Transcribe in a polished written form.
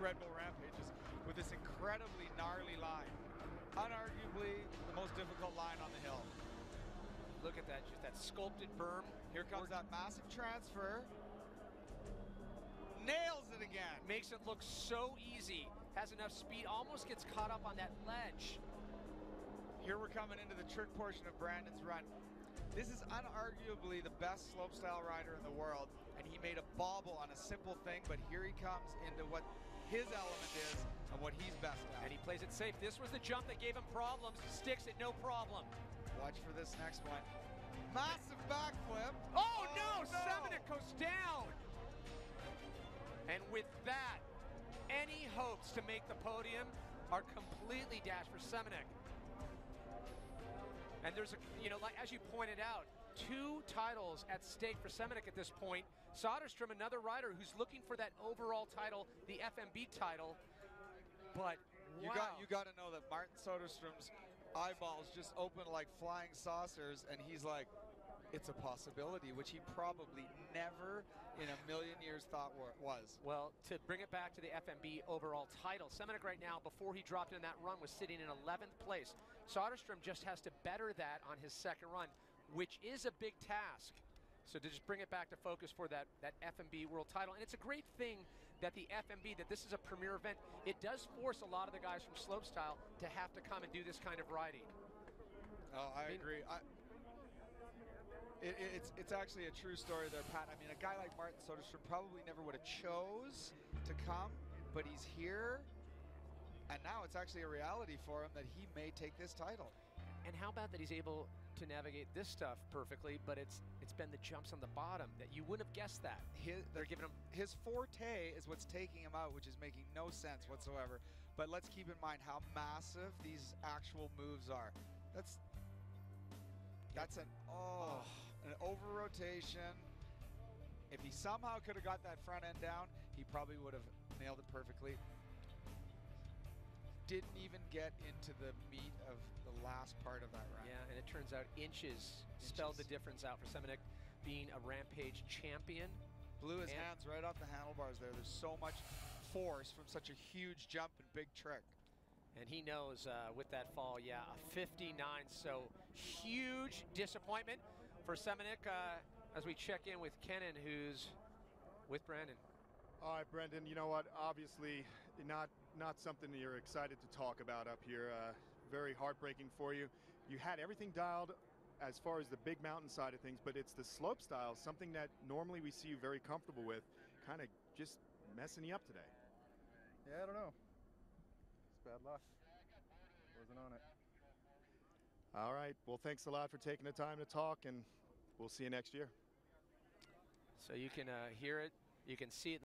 Red Bull Rampages with this incredibly gnarly line. Unarguably the most difficult line on the hill. Look at that, just that sculpted berm. Here comes that massive transfer. Nails it again. Makes it look so easy. Has enough speed, almost gets caught up on that ledge. Here we're coming into the trick portion of Brandon's run. This is unarguably the best slopestyle rider in the world, and he made a bobble on a simple thing, but here he comes into what his element is and what he's best at. And he plays it safe. This was the jump that gave him problems. Sticks it, no problem. Watch for this next one. Massive backflip. Oh no, Semenuk goes down. And with that, any hopes to make the podium are completely dashed for Semenuk. And there's a, like as you pointed out, 2 titles at stake for Semenuk at this point. Soderstrom, another rider who's looking for that overall title, the FMB title. But wow. You got to know that Martin Soderstrom's eyeballs just open like flying saucers, and he's like, it's a possibility, which he probably never in a million years thought was. Well, to bring it back to the FMB overall title, Semenuk right now, before he dropped in that run, was sitting in 11th place. Soderstrom just has to better that on his second run, which is a big task. So to just bring it back to focus for that FMB world title. And it's a great thing that the FMB, that this is a premier event. It does force a lot of the guys from slopestyle to have to come and do this kind of riding. Oh, I agree. It's actually a true story there, Pat. I mean, a guy like Martin Soderstrom probably never would have chose to come, but he's here, and now it's actually a reality for him that he may take this title. And how about that he's able to navigate this stuff perfectly, but it's been the jumps on the bottom that you wouldn't have guessed that. They're giving him his forte is what's taking him out, which is making no sense whatsoever. But let's keep in mind how massive these actual moves are. That's an over rotation. If he somehow could have got that front end down, he probably would have nailed it perfectly. Didn't even get into the meat of the last part of that run. Yeah, and it turns out inches spelled the difference out for Semenuk being a Rampage champion. Blew his hands right off the handlebars there. There's so much force from such a huge jump and big trick. And he knows with that fall, yeah, a 59, so huge disappointment for Semenuk as we check in with Kenan, who's with Brandon. All right, Brendan, you know what? Obviously not something that you're excited to talk about up here. Very heartbreaking for you. You had everything dialed as far as the big mountain side of things, but it's the slope style, something that normally we see you very comfortable with, kind of just messing you up today. Yeah, I don't know. It's bad luck. Wasn't on it. All right. Well, thanks a lot for taking the time to talk, and we'll see you next year. So you can hear it, you can see it.